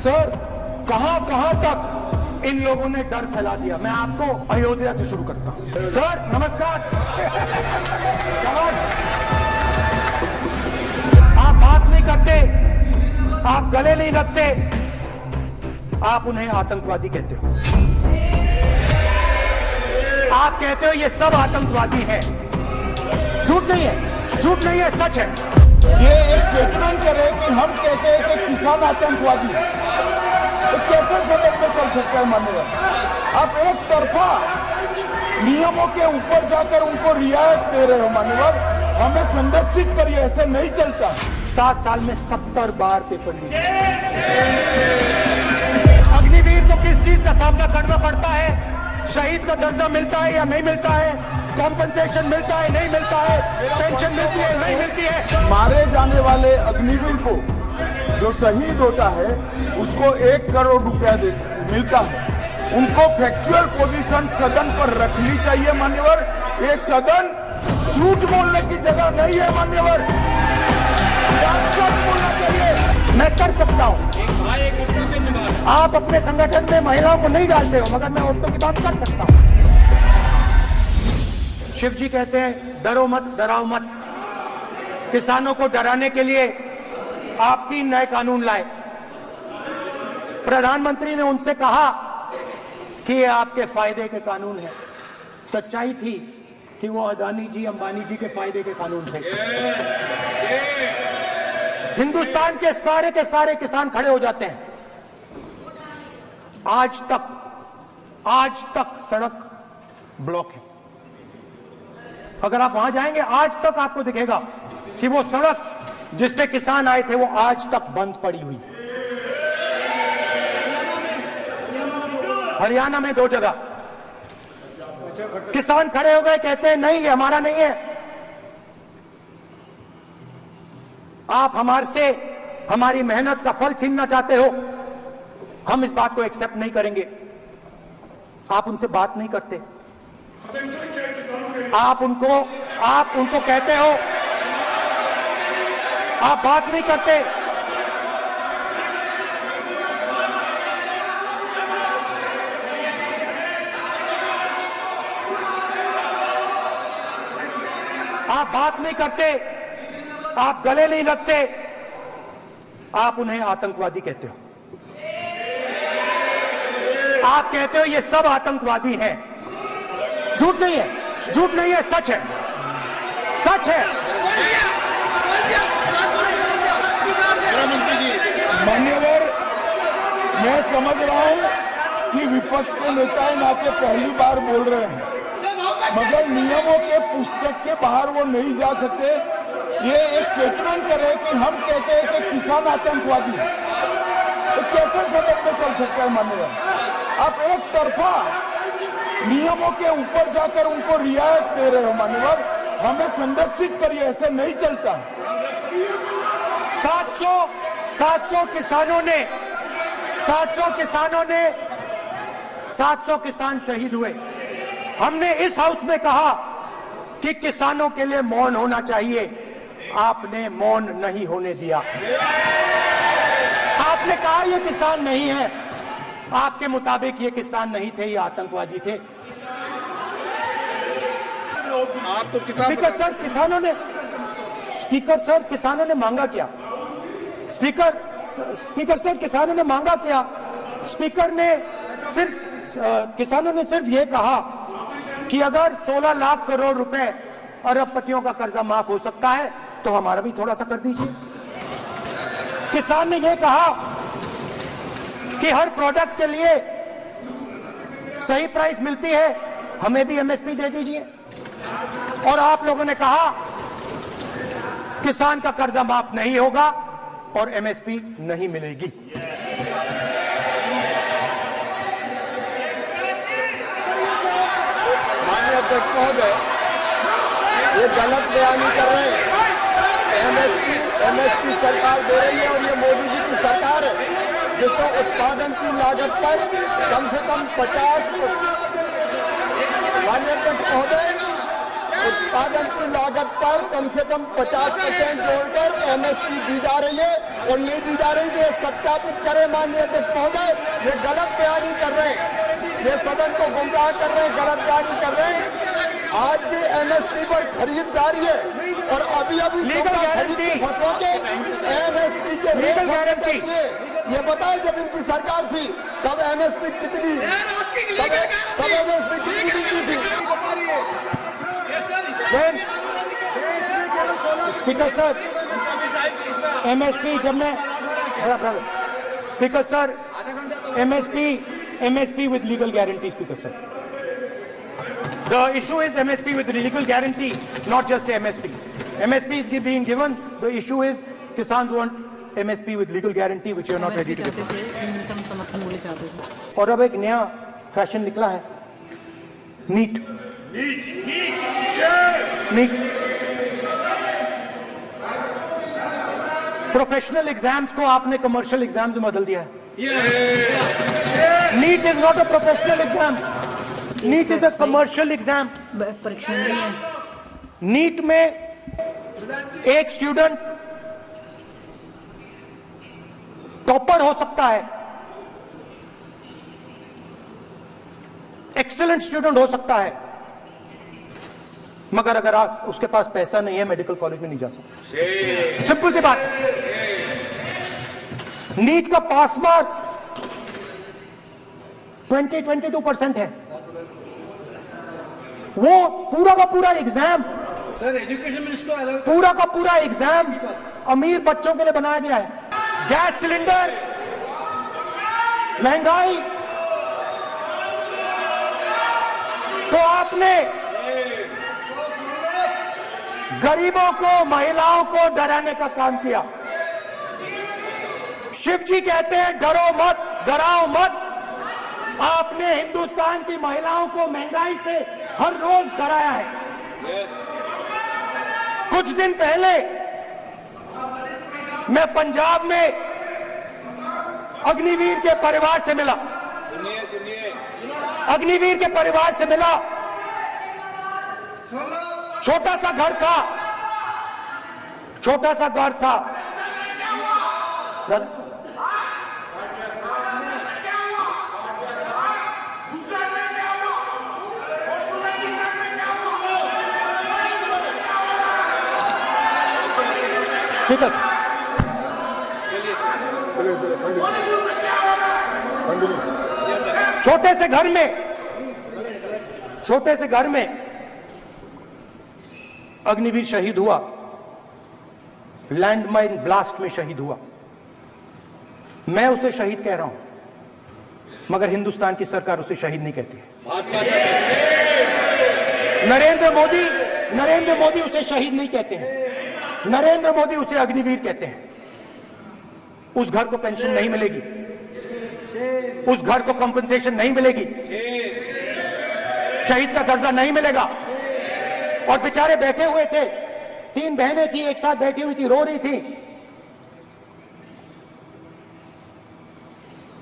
Sir कहां कहां तक इन लोगों ने डर फैला दिया। मैं आपको अयोध्या से शुरू करता हूं। सर नमस्कार। आप बात नहीं करते, आप गले नहीं लगते, आप उन्हें आतंकवादी कहते हो। आप कहते हो ये सब आतंकवादी हैं। झूठ नहीं है, झूठ नहीं है, सच है। ये स्टेटमेंट करे कि हम कहते हैं कि किसान आतंकवादी है, तो कैसे सदन में चल सकता है मान्यवर? आप एक तरफा नियमों के ऊपर जाकर उनको रियायत दे रहे हो मान्यवर। हमें संरक्षित करिए, ऐसे नहीं चलता। 7 साल में 70 बार पेपर लीक। अग्निवीर को किस चीज का सामना करना पड़ता है? शहीद का दर्जा मिलता है या नहीं मिलता है? कॉम्पनसेशन मिलता है नहीं मिलता है? पेंशन मिलती है नहीं मिलती है? मारे जाने वाले अग्निवीर को जो शहीद होता है उसको 1 करोड़ रुपया मिलता है। उनको फैक्चुअल पोजीशन सदन पर रखनी चाहिए मान्यवर। ये सदन झूठ बोलने की जगह नहीं है मान्यवर, सच बोलना चाहिए। मैं कर सकता हूं। आप अपने संगठन में महिलाओं को नहीं डालते हो, मगर मैं औरतों की बात कर सकता हूं। शिव जी कहते हैं डरो मत, डराओ मत। किसानों को डराने के लिए आप 3 नए कानून लाए। प्रधानमंत्री ने उनसे कहा कि ये आपके फायदे के कानून हैं। सच्चाई थी कि वो अदानी जी, अंबानी जी के फायदे के कानून थे। हिंदुस्तान के सारे किसान खड़े हो जाते हैं। आज तक सड़क ब्लॉक है। अगर आप वहां जाएंगे, आज तक आपको दिखेगा कि वो सड़क जिस पे किसान आए थे वो आज तक बंद पड़ी हुई। हरियाणा में 2 जगह किसान खड़े हो गए, कहते हैं नहीं ये हमारा नहीं है। आप हमारी मेहनत का फल छीनना चाहते हो, हम इस बात को एक्सेप्ट नहीं करेंगे। आप उनसे बात नहीं करते, आप उनको कहते हो, आप बात नहीं करते। आप बात नहीं करते, आप गले नहीं लगते, आप उन्हें आतंकवादी कहते हो। आप कहते हो ये सब आतंकवादी हैं। झूठ नहीं है, झूठ नहीं है, सच है, सच है। मान्यवर, मैं समझ रहा हूं कि विपक्ष के नेता नाते पहली बार बोल रहे हैं, मगर नियमों के पुस्तक के बाहर वो नहीं जा सकते। ये स्टेटमेंट करे कि हम कहते हैं कि किसान आतंकवादी है, तो कैसे सदन में चल सकता है मान्यवर? आप एक तरफा नियमों के ऊपर जाकर उनको रियायत दे रहे हो मान्यवर। हमें संरक्षित करिए, ऐसे नहीं चलता। 700 किसान शहीद हुए। हमने इस हाउस में कहा कि किसानों के लिए मौन होना चाहिए। आपने मौन नहीं होने दिया। आपने कहा ये किसान नहीं है। आपके मुताबिक ये किसान नहीं थे, ये आतंकवादी थे। आप तो स्पीकर सर, किसानों ने मांगा क्या? स्पीकर सर, किसानों ने मांगा क्या? किसानों ने सिर्फ ये कहा कि अगर 16 लाख करोड़ रुपए अरबपतियों का कर्जा माफ हो सकता है तो हमारा भी थोड़ा सा कर दीजिए। किसान ने यह कहा कि हर प्रोडक्ट के लिए सही प्राइस मिलती है, हमें भी एमएसपी दे दीजिए। और आप लोगों ने कहा किसान का कर्जा माफ नहीं होगा और एमएसपी नहीं मिलेगी। माननीय अध्यक्ष महोदय, ये गलत बयानी कर रहे हैं। एमएसपी सरकार दे रही है और ये मोदी जी की सरकार है जिसको उत्पादन की लागत पर कम से कम 50। माननीय अध्यक्ष महोदय, उत्पादन की लागत पर कम से कम 50% जोड़कर एमएसपी दी जा रही है और ये दी जा रही है। ये सत्यापित करें माननीय अध्यक्ष महोदय, ये गलत बयानी कर रहे हैं, ये सदन को गुमराह कर रहे हैं, गलत बयानी कर रहे हैं। आज भी एमएसपी पर खरीद जारी है और अभी खरीद की फसलों के एमएसपी के रेट गारंटी ये बताएं, जब इनकी सरकार थी तब एमएसपी कितनी तब एमएसपी कितनी थी? स्पीकर सर, एमएसपी जब मैं speaker sir, MSP with legal guarantee, speaker sir, the issue is MSP with legal guarantee, not just MSP. MSP is being given. The issue is Kisans want MSP with legal guarantee, which you are not ready to give. न्यूनतम समर्थन मूल्य चाहते थे। और अब एक नया fashion निकला है, नीट। प्रोफेशनल एग्जाम्स को आपने कमर्शियल एग्जाम्स में बदल दिया है। NEET is not a professional exam, NEET is a commercial exam. परीक्षा नहीं है। नीट में एक स्टूडेंट टॉपर हो सकता है, एक्सीलेंट स्टूडेंट हो सकता है, मगर अगर आप उसके पास पैसा नहीं है मेडिकल कॉलेज में नहीं जा सकता। सिंपल सी बात। नीट का पास मार्क 22% है। वो पूरा का पूरा एग्जाम, सर एजुकेशन मिनिस्टर पूरा का पूरा एग्जाम अमीर बच्चों के लिए बनाया गया है। गैस सिलेंडर, महंगाई, तो आपने गरीबों को, महिलाओं को डराने का काम किया। शिव जी कहते हैं डरो मत, डराओ मत। आपने हिंदुस्तान की महिलाओं को महंगाई से हर रोज डराया है। कुछ दिन पहले मैं पंजाब में अग्निवीर के परिवार से मिला। अग्निवीर के परिवार से मिला। छोटा सा घर था, छोटा सा घर था सर। ठीक है छोटे से घर में, छोटे से घर में अग्निवीर शहीद हुआ, लैंडमाइन ब्लास्ट में शहीद हुआ। मैं उसे शहीद कह रहा हूं, मगर हिंदुस्तान की सरकार उसे शहीद नहीं कहती है। नरेंद्र मोदी उसे शहीद नहीं कहते हैं। नरेंद्र मोदी उसे अग्निवीर कहते हैं। उस घर को पेंशन नहीं मिलेगी, उस घर को कंपनसेशन नहीं मिलेगी, शहीद का दर्जा नहीं मिलेगा। और बेचारे बैठे हुए थे, 3 बहनें थी, एक साथ बैठी हुई थी, रो रही थी।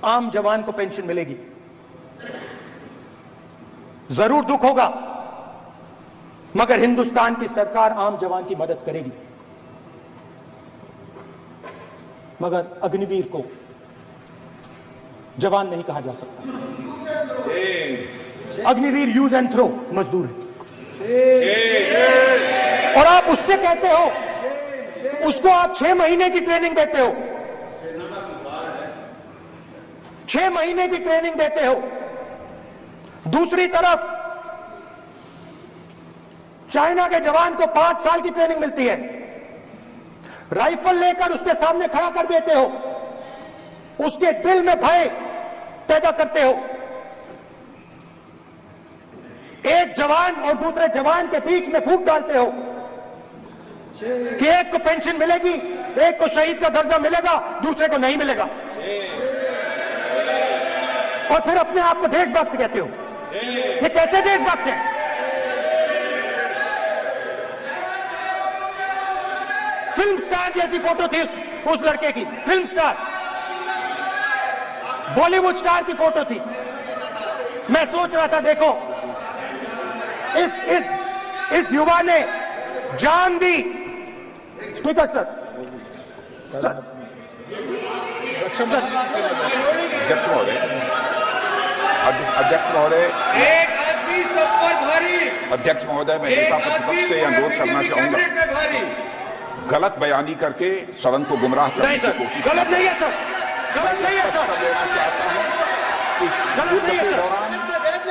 आम जवान को पेंशन मिलेगी, जरूर दुख होगा, मगर हिंदुस्तान की सरकार आम जवान की मदद करेगी। मगर अग्निवीर को जवान नहीं कहा जा सकता। अग्निवीर यूज एंड थ्रो मजदूर है। और आप उससे कहते हो, उसको आप 6 महीने की ट्रेनिंग देते हो, 6 महीने की ट्रेनिंग देते हो। दूसरी तरफ चाइना के जवान को 5 साल की ट्रेनिंग मिलती है। राइफल लेकर उसके सामने खड़ा कर देते हो, उसके दिल में भय पैदा करते हो। एक जवान और दूसरे जवान के बीच में फूट डालते हो कि एक को पेंशन मिलेगी, एक को शहीद का दर्जा मिलेगा, दूसरे को नहीं मिलेगा। और फिर अपने आप को देशभक्त कहते हो। ये कैसे देशभक्त है? फिल्म स्टार जैसी फोटो थी उस लड़के की, फिल्म स्टार, बॉलीवुड स्टार की फोटो थी। मैं सोच रहा था देखो, इस युवा ने जान दी। स्पीकर सर, अध्यक्ष महोदय, एक आदमी सब पर भारी। अध्यक्ष महोदय, मैं नेता प्रतिपक्ष से अनुरोध करना चाहूंगा, गलत बयानी करके सदन को गुमराह करने नहीं की सर, कोशिश गलत नहीं है सर, गलत नहीं है सर, गलत नहीं है सर।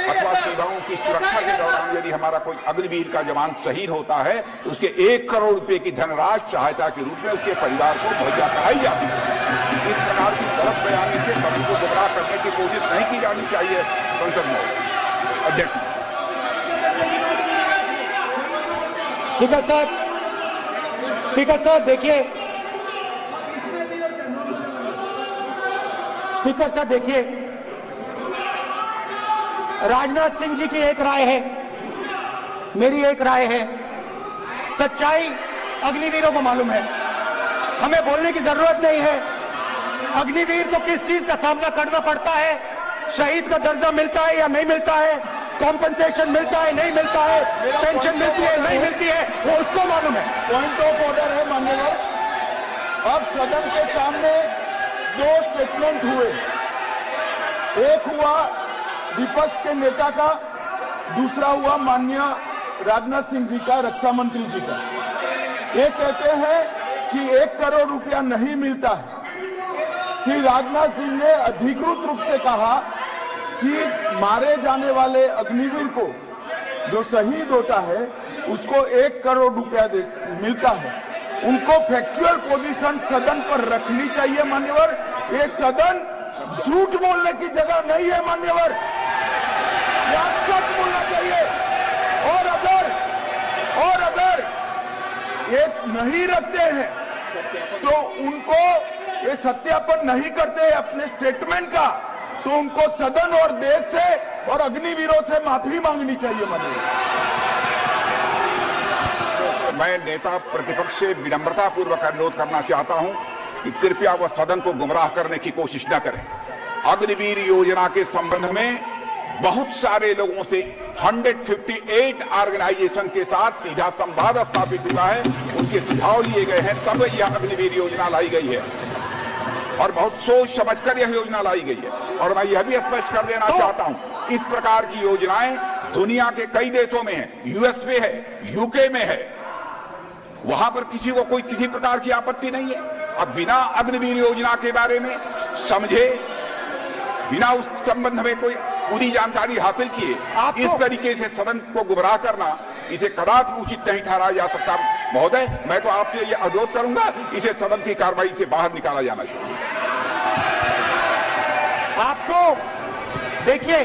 अथवा सेवाओं की सुरक्षा के दौरान यदि हमारा कोई अग्निवीर का जवान शहीद होता है तो उसके 1 करोड़ रुपए की धनराशि सहायता के रूप में उसके परिवार को मुहैया कराई जाती है। इस प्रकार की गलत बयानी से सदन को गुमराह करने की कोशिश नहीं की जानी चाहिए। संसद में अध्यक्ष। स्पीकर सर, स्पीकर सर देखिए, स्पीकर सर देखिए, राजनाथ सिंह जी की एक राय है, मेरी एक राय है। सच्चाई अग्निवीरों को मालूम है, हमें बोलने की जरूरत नहीं है। अग्निवीर को किस चीज का सामना करना पड़ता है, शहीद का दर्जा मिलता है या नहीं मिलता है, कॉम्पनसेशन मिलता है नहीं मिलता है, पेंशन मिलती है नहीं मिलती है, वो उसको मालूम है। पॉइंट ऑफ ऑर्डर है माननीय। अब सदन के सामने 2 स्टेटमेंट हुए, एक हुआ विपक्ष के नेता का, दूसरा हुआ माननीय राजनाथ सिंह जी का, रक्षा मंत्री जी का। ये कहते हैं कि 1 करोड़ रुपया नहीं मिलता है। श्री राजनाथ सिंह ने अधिकृत रूप से कहा कि मारे जाने वाले अग्निवीर को जो शहीद होता है उसको 1 करोड़ रुपया मिलता है। उनको फैक्चुअल पोजीशन सदन पर रखनी चाहिए मान्यवर। ये सदन झूठ बोलने की जगह नहीं है मान्यवर, या सच बोलना चाहिए। और अगर ये नहीं रखते हैं तो उनको ये सत्यापन नहीं करते अपने स्टेटमेंट का, तो उनको सदन और देश से और अग्निवीरों से माफी मांगनी चाहिए माननीय। मैं नेता प्रतिपक्ष से विनम्रता पूर्वक अनुरोध करना चाहता हूं कि कृपया वह सदन को गुमराह करने की कोशिश न करें। अग्निवीर योजना के संबंध में बहुत सारे लोगों से 158 ऑर्गेनाइजेशन के साथ सीधा संवाद स्थापित हुआ है, उनके सुझाव लिए गए हैं, तब यह अग्निवीर योजना लाई गई है और बहुत सोच समझकर यह योजना लाई गई है। और मैं यह भी स्पष्ट कर देना चाहता हूं, इस प्रकार की योजनाएं दुनिया के कई देशों में है, यूएस में है, यूके में है, वहां पर किसी को कोई किसी प्रकार की आपत्ति नहीं है। अब बिना अग्निवीर योजना के बारे में समझे, बिना उस संबंध में कोई पूरी जानकारी हासिल किए इस तरीके से सदन को गुमराह करना, इसे कदापि उचित नहीं ठहराया जा सकता। महोदय, मैं तो आपसे यह अनुरोध करूंगा, इसे सदन की कार्रवाई से बाहर निकाला जाना चाहिए। आपको देखिए,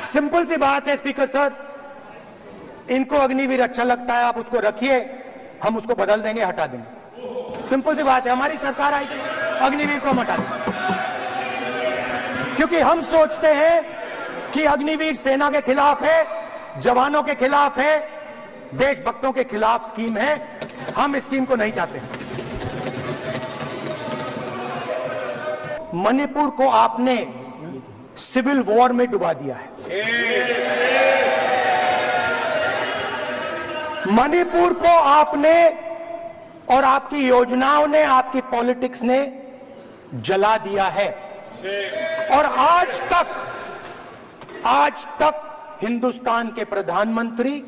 सिंपल सी बात है स्पीकर सर, इनको अग्निवीर अच्छा लगता है, आप उसको रखिए, हम उसको बदल देंगे, हटा देंगे। सिंपल सी बात है, हमारी सरकार आई थी, अग्निवीर को हम हटा देंगे, क्योंकि हम सोचते हैं कि अग्निवीर सेना के खिलाफ है, जवानों के खिलाफ है, देशभक्तों के खिलाफ स्कीम है। हम इस स्कीम को नहीं चाहते। मणिपुर को आपने सिविल वॉर में डुबा दिया है। मणिपुर को आपने और आपकी योजनाओं ने, आपकी पॉलिटिक्स ने जला दिया है। और आज तक हिंदुस्तान के प्रधानमंत्री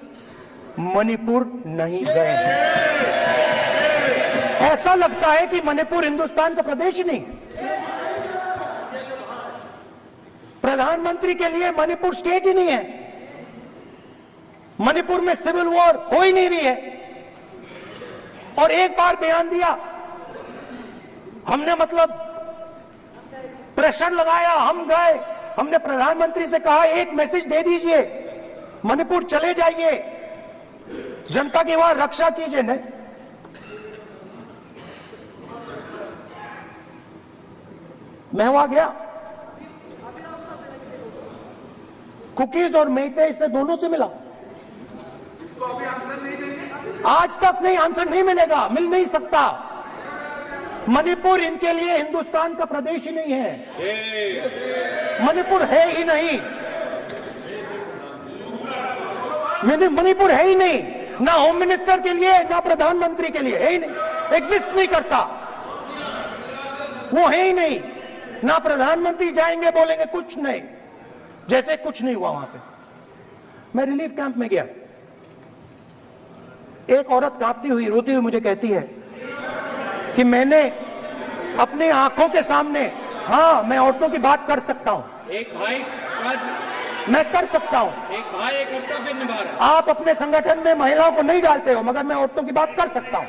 मणिपुर नहीं गए हैं। ऐसा लगता है कि मणिपुर हिंदुस्तान का प्रदेश ही नहीं। प्रधानमंत्री के लिए मणिपुर स्टेट ही नहीं है। मणिपुर में सिविल वॉर हो ही नहीं रही है। और एक बार बयान दिया हमने, मतलब प्रेशर लगाया, हम गए, हमने प्रधानमंत्री से कहा एक मैसेज दे दीजिए, मणिपुर चले जाइए, जनता की वहां रक्षा कीजिए। नहीं, मैं वहां गया, कुकीज और मेहते इससे दोनों से मिला। इसको अभी आंसर नहीं देंगे, आज तक नहीं, आंसर नहीं मिलेगा, मिल नहीं सकता। मणिपुर इनके लिए हिंदुस्तान का प्रदेश ही नहीं है, मणिपुर है ही नहीं। मणिपुर है ही नहीं, ना होम मिनिस्टर के लिए ना प्रधानमंत्री के लिए, है ही नहीं, एग्जिस्ट नहीं करता, वो है ही नहीं। ना प्रधानमंत्री जाएंगे बोलेंगे कुछ नहीं, जैसे कुछ नहीं हुआ वहां पे। मैं रिलीफ कैंप में गया, एक औरत कांपती हुई रोती हुई मुझे कहती है कि मैंने अपने आंखों के सामने, हाँ मैं औरतों की बात कर सकता हूं, एक भाई मैं कर सकता हूं, एक भाई एक कर्तव्य निभा रहा है। आप अपने संगठन में महिलाओं को नहीं डालते हो, मगर मैं औरतों की बात कर सकता हूं।